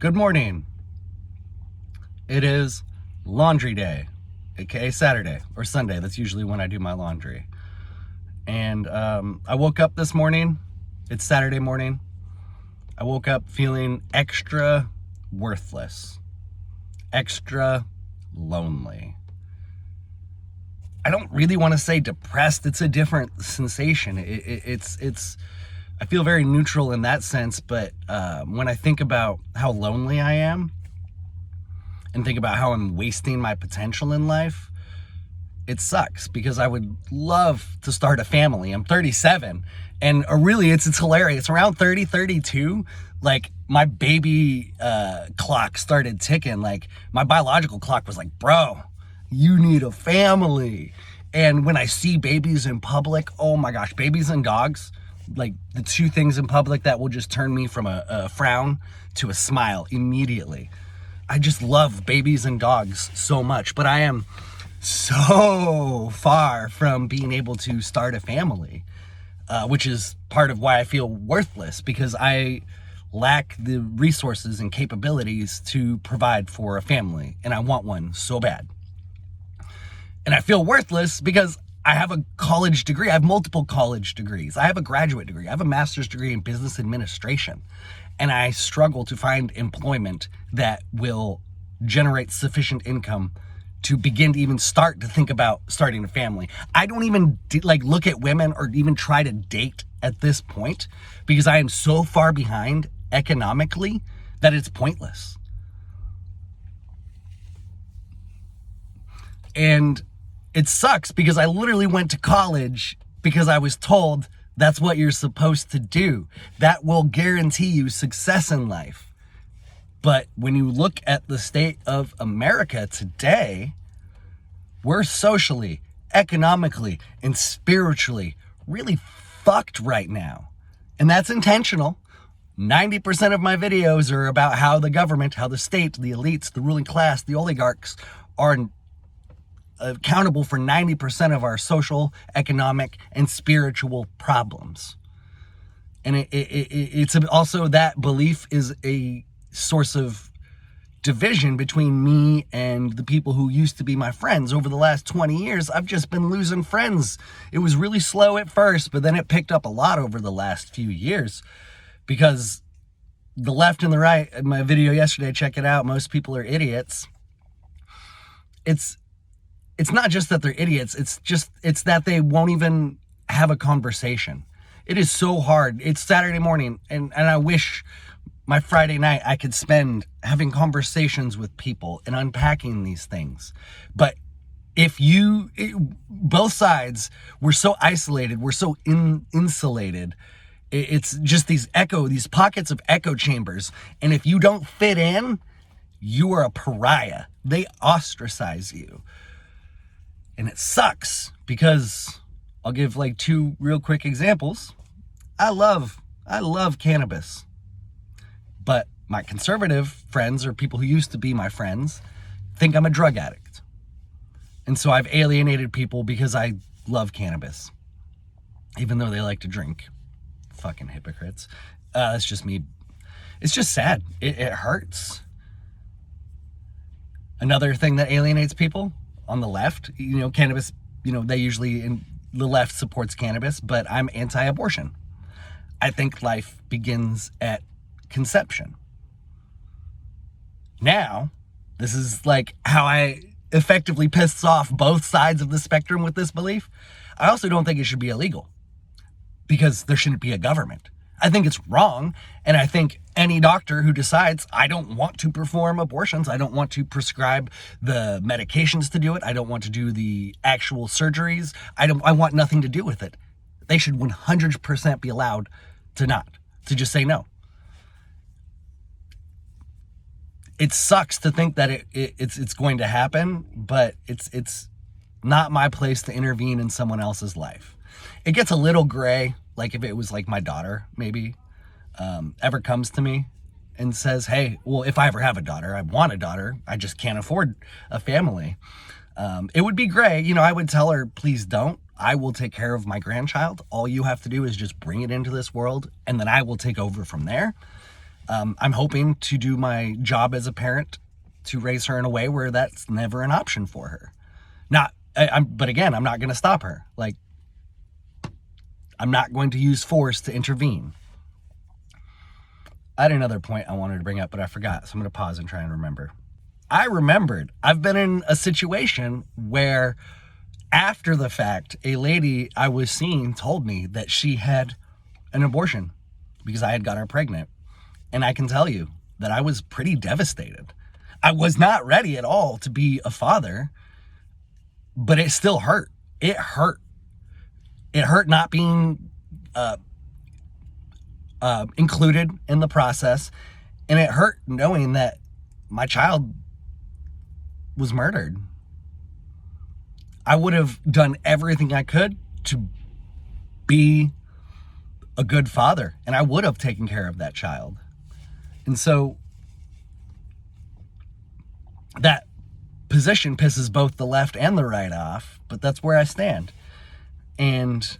Good morning. It is laundry day, aka Saturday or Sunday. That's usually when I do my laundry. And I woke up this morning. It's Saturday morning. I woke up feeling extra worthless, extra lonely. I don't really want to say depressed. It's a different sensation. It's I feel very neutral in that sense, but when I think about how lonely I am and think about how I'm wasting my potential in life, it sucks because I would love to start a family. I'm 37 and really it's hilarious. Around 30, 32, like my baby clock started ticking. Like my biological clock was like, bro, you need a family. And when I see babies in public, oh my gosh, babies and dogs, like the two things in public that will just turn me from a frown to a smile immediately. I just love babies and dogs so much, but I am so far from being able to start a family, which is part of why I feel worthless, because I lack the resources and capabilities to provide for a family, and I want one so bad. And I feel worthless because I have a college degree. I have multiple college degrees. I have a graduate degree. I have a master's degree in business administration. And I struggle to find employment that will generate sufficient income to begin to even start to think about starting a family. I don't even look at women or even try to date at this point because I am so far behind economically that it's pointless. And it sucks because I literally went to college because I was told that's what you're supposed to do. That will guarantee you success in life. But when you look at the state of America today, we're socially, economically, and spiritually really fucked right now. And that's intentional. 90% of my videos are about how the government, how the state, the elites, the ruling class, the oligarchs are accountable for 90% of our social, economic, and spiritual problems. And it's also that belief is a source of division between me and the people who used to be my friends. Over the last 20 years, I've just been losing friends. It was really slow at first, but then it picked up a lot over the last few years because the left and the right, in my video yesterday, check it out, most people are idiots. It's not just that they're idiots, it's that they won't even have a conversation. It is so hard. It's Saturday morning, and I wish my Friday night I could spend having conversations with people and unpacking these things. But both sides, we're so isolated, we're so insulated. It's just these pockets of echo chambers. And if you don't fit in, you are a pariah. They ostracize you. And it sucks because I'll give two real quick examples. I love cannabis, but my conservative friends or people who used to be my friends think I'm a drug addict. And so I've alienated people because I love cannabis, even though they like to drink. Fucking hypocrites. That's just me. It's just sad. It hurts. Another thing that alienates people on the left, cannabis, they usually in the left supports cannabis, but I'm anti-abortion. I think life begins at conception. Now, this is how I effectively piss off both sides of the spectrum with this belief. I also don't think it should be illegal because there shouldn't be a government. I think it's wrong, and I think any doctor who decides I don't want to perform abortions, I don't want to prescribe the medications to do it, I don't want to do the actual surgeries, I want nothing to do with it. They should 100% be allowed to just say no. It sucks to think that it's going to happen, but it's not my place to intervene in someone else's life. It gets a little gray, if it was my daughter, maybe, ever comes to me and says, hey, well, if I ever have a daughter, I want a daughter, I just can't afford a family. It would be gray. I would tell her, please don't. I will take care of my grandchild. All you have to do is just bring it into this world, and then I will take over from there. I'm hoping to do my job as a parent to raise her in a way where that's never an option for her. But again, I'm not going to stop her. Like, I'm not going to use force to intervene. I had another point I wanted to bring up, but I forgot. So I'm going to pause and try and remember. I remembered. I've been in a situation where after the fact, a lady I was seeing told me that she had an abortion because I had got her pregnant. And I can tell you that I was pretty devastated. I was not ready at all to be a father, but it still hurt. It hurt. It hurt not being included in the process. And it hurt knowing that my child was murdered. I would have done everything I could to be a good father, and I would have taken care of that child. And so that position pisses both the left and the right off, but that's where I stand. And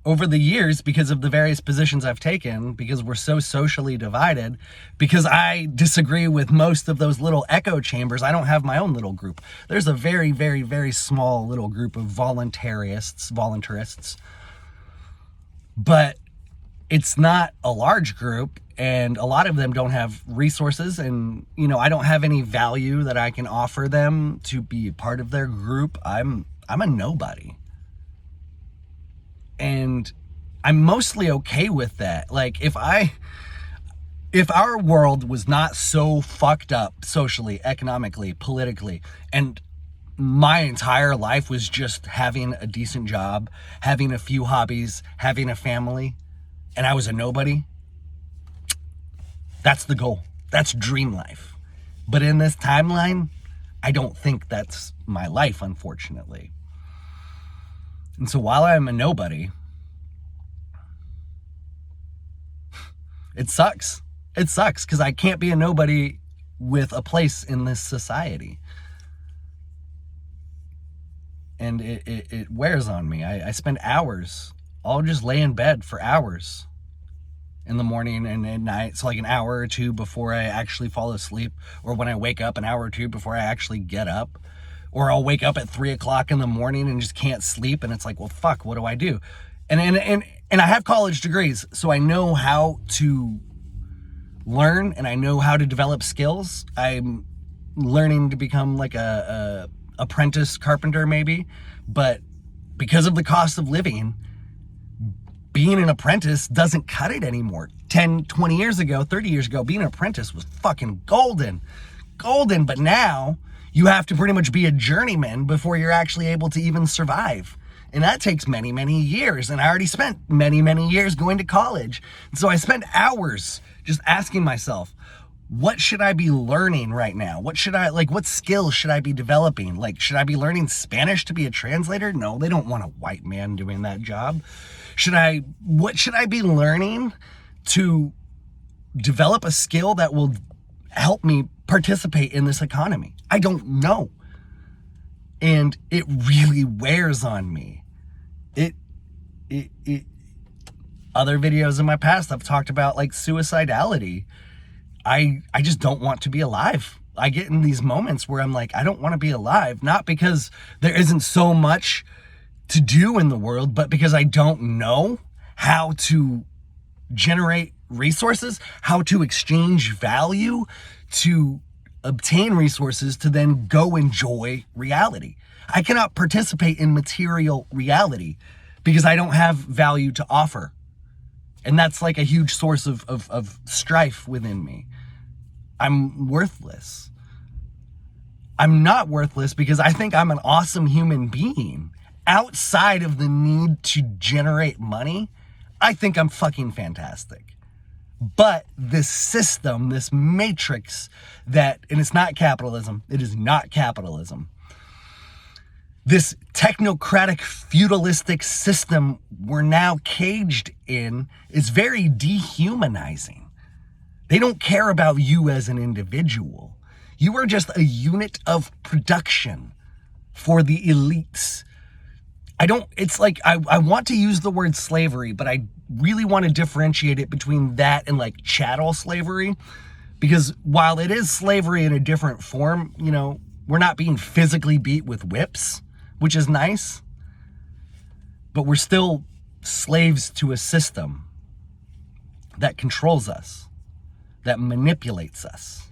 over the years, because of the various positions I've taken, because we're so socially divided, because I disagree with most of those little echo chambers, I don't have my own little group. There's a very, very, very small little group of voluntarists, but it's not a large group, and a lot of them don't have resources, and I don't have any value that I can offer them to be part of their group. I'm a nobody. And I'm mostly okay with that. Like, if our world was not so fucked up socially, economically, politically, and my entire life was just having a decent job, having a few hobbies, having a family, and I was a nobody, that's the goal. That's dream life. But in this timeline, I don't think that's my life, unfortunately. And so while I'm a nobody, it sucks. It sucks because I can't be a nobody with a place in this society. And it wears on me. I spend hours. I'll just lay in bed for hours in the morning and at night. So like an hour or two before I actually fall asleep, or when I wake up an hour or two before I actually get up. Or I'll wake up at 3 o'clock in the morning and just can't sleep. And it's like, well, fuck, what do I do? And I have college degrees, so I know how to learn and I know how to develop skills. I'm learning to become like a apprentice carpenter maybe, but because of the cost of living, being an apprentice doesn't cut it anymore. 10, 20 years ago, 30 years ago, being an apprentice was fucking golden. But now you have to pretty much be a journeyman before you're actually able to even survive. And that takes many, many years. And I already spent many, many years going to college. And so I spent hours just asking myself, what should I be learning right now? What skills should I be developing? Like, should I be learning Spanish to be a translator? No, they don't want a white man doing that job. What should I be learning to develop a skill that will help me participate in this economy? I don't know. And it really wears on me. Other videos in my past, I've talked about like suicidality. I just don't want to be alive. I get in these moments where I'm like, I don't want to be alive, not because there isn't so much to do in the world, but because I don't know how to generate resources, how to exchange value, to obtain resources to then go enjoy reality. I cannot participate in material reality because I don't have value to offer. And that's like a huge source of strife within me. I'm worthless. I'm not worthless because I think I'm an awesome human being. Outside of the need to generate money, I think I'm fucking fantastic. But this system, this matrix and it's not capitalism. It is not capitalism. This technocratic, feudalistic system we're now caged in is very dehumanizing. They don't care about you as an individual. You are just a unit of production for the elites. I want to use the word slavery, but I really want to differentiate it between that and like chattel slavery, because while it is slavery in a different form, you know, we're not being physically beat with whips, which is nice, but we're still slaves to a system that controls us, that manipulates us.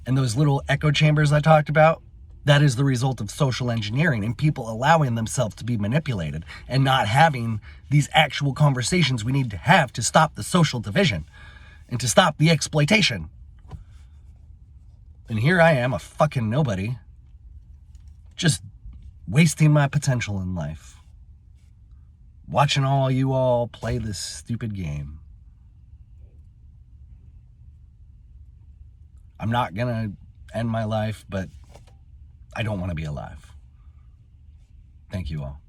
And those little echo chambers I talked about, that is the result of social engineering and people allowing themselves to be manipulated and not having these actual conversations we need to have to stop the social division and to stop the exploitation. And here I am, a fucking nobody, just wasting my potential in life, watching all you all play this stupid game. I'm not gonna end my life, but I don't want to be alive. Thank you all.